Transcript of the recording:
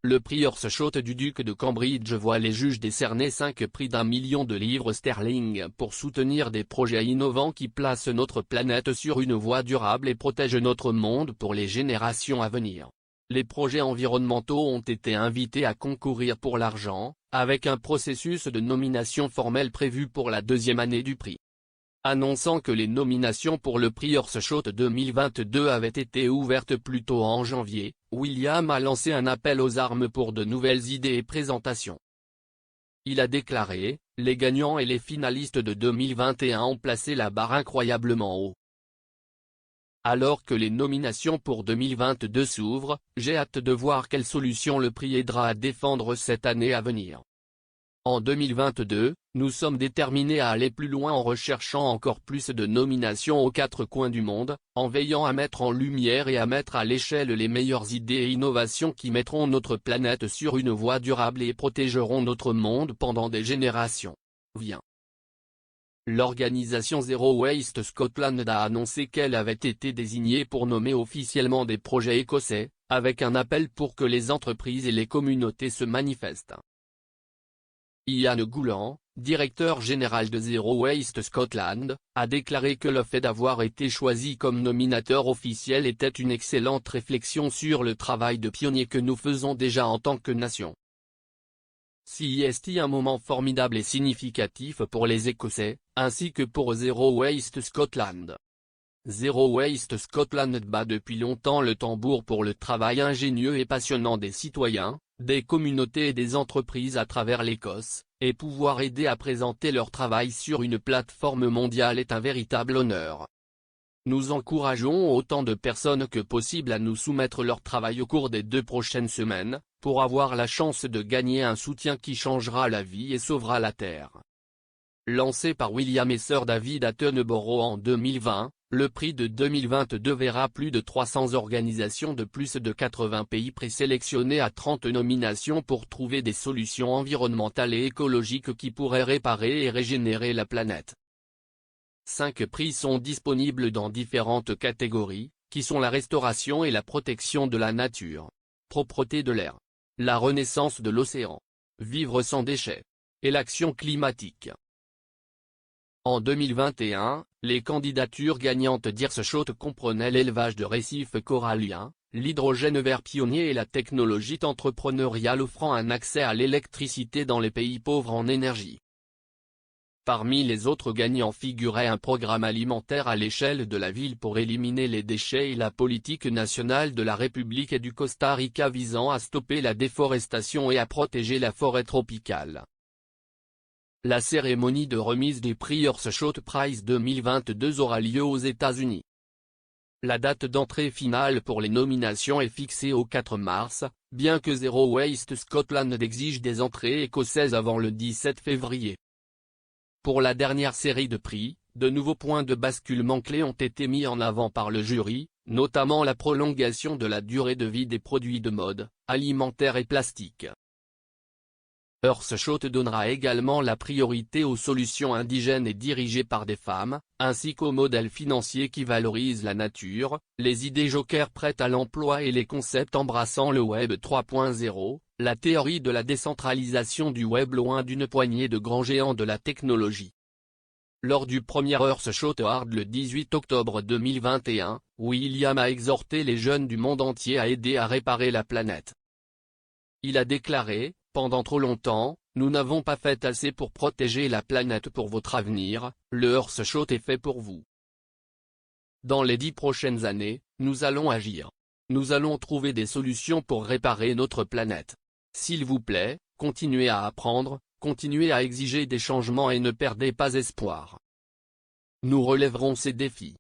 Le prix Earthshot du duc de Cambridge voit les juges décerner 5 prix d'1 million de livres sterling pour soutenir des projets innovants qui placent notre planète sur une voie durable et protègent notre monde pour les générations à venir. Les projets environnementaux ont été invités à concourir pour l'argent, avec un processus de nomination formel prévu pour la deuxième année du prix. Annonçant que les nominations pour le prix Earthshot 2022 avaient été ouvertes plus tôt en janvier, William a lancé un appel aux armes pour de nouvelles idées et présentations. Il a déclaré, « Les gagnants et les finalistes de 2021 ont placé la barre incroyablement haut. Alors que les nominations pour 2022 s'ouvrent, j'ai hâte de voir quelle solution le prix aidera à défendre cette année à venir. En 2022, nous sommes déterminés à aller plus loin en recherchant encore plus de nominations aux 4 coins du monde, en veillant à mettre en lumière et à mettre à l'échelle les meilleures idées et innovations qui mettront notre planète sur une voie durable et protégeront notre monde pendant des générations. Viens. L'organisation Zero Waste Scotland a annoncé qu'elle avait été désignée pour nommer officiellement des projets écossais, avec un appel pour que les entreprises et les communautés se manifestent. Ian Goulan, directeur général de Zero Waste Scotland, a déclaré que le fait d'avoir été choisi comme nominateur officiel était une excellente réflexion sur le travail de pionnier que nous faisons déjà en tant que nation. C'est un moment formidable et significatif pour les Écossais, ainsi que pour Zero Waste Scotland. Zero Waste Scotland bat depuis longtemps le tambour pour le travail ingénieux et passionnant des citoyens, des communautés et des entreprises à travers l'Écosse, et pouvoir aider à présenter leur travail sur une plateforme mondiale est un véritable honneur. Nous encourageons autant de personnes que possible à nous soumettre leur travail au cours des 2 prochaines semaines, pour avoir la chance de gagner un soutien qui changera la vie et sauvera la Terre. Lancé par William et Sir David Attenborough en 2020, le prix de 2022 verra plus de 300 organisations de plus de 80 pays présélectionnées à 30 nominations pour trouver des solutions environnementales et écologiques qui pourraient réparer et régénérer la planète. 5 prix sont disponibles dans différentes catégories, qui sont la restauration et la protection de la nature, propreté de l'air, la renaissance de l'océan, vivre sans déchets, et l'action climatique. En 2021, les candidatures gagnantes d'Earthshot comprenaient l'élevage de récifs coralliens, l'hydrogène vert pionnier et la technologie entrepreneuriale offrant un accès à l'électricité dans les pays pauvres en énergie. Parmi les autres gagnants figurait un programme alimentaire à l'échelle de la ville pour éliminer les déchets et la politique nationale de la République et du Costa Rica visant à stopper la déforestation et à protéger la forêt tropicale. La cérémonie de remise des prix Earthshot Prize 2022 aura lieu aux États-Unis. La date d'entrée finale pour les nominations est fixée au 4 mars, bien que Zero Waste Scotland exige des entrées écossaises avant le 17 février. Pour la dernière série de prix, de nouveaux points de basculement clés ont été mis en avant par le jury, notamment la prolongation de la durée de vie des produits de mode, alimentaires et plastiques. Earthshot donnera également la priorité aux solutions indigènes et dirigées par des femmes, ainsi qu'aux modèles financiers qui valorisent la nature, les idées jokers prêtes à l'emploi et les concepts embrassant le Web 3.0, la théorie de la décentralisation du web loin d'une poignée de grands géants de la technologie. Lors du premier Earthshot Award le 18 octobre 2021, William a exhorté les jeunes du monde entier à aider à réparer la planète. Il a déclaré, « Pendant trop longtemps, nous n'avons pas fait assez pour protéger la planète pour votre avenir, le Earthshot est fait pour vous. Dans les 10 prochaines années, nous allons agir. Nous allons trouver des solutions pour réparer notre planète. S'il vous plaît, continuez à apprendre, continuez à exiger des changements et ne perdez pas espoir. Nous relèverons ces défis. »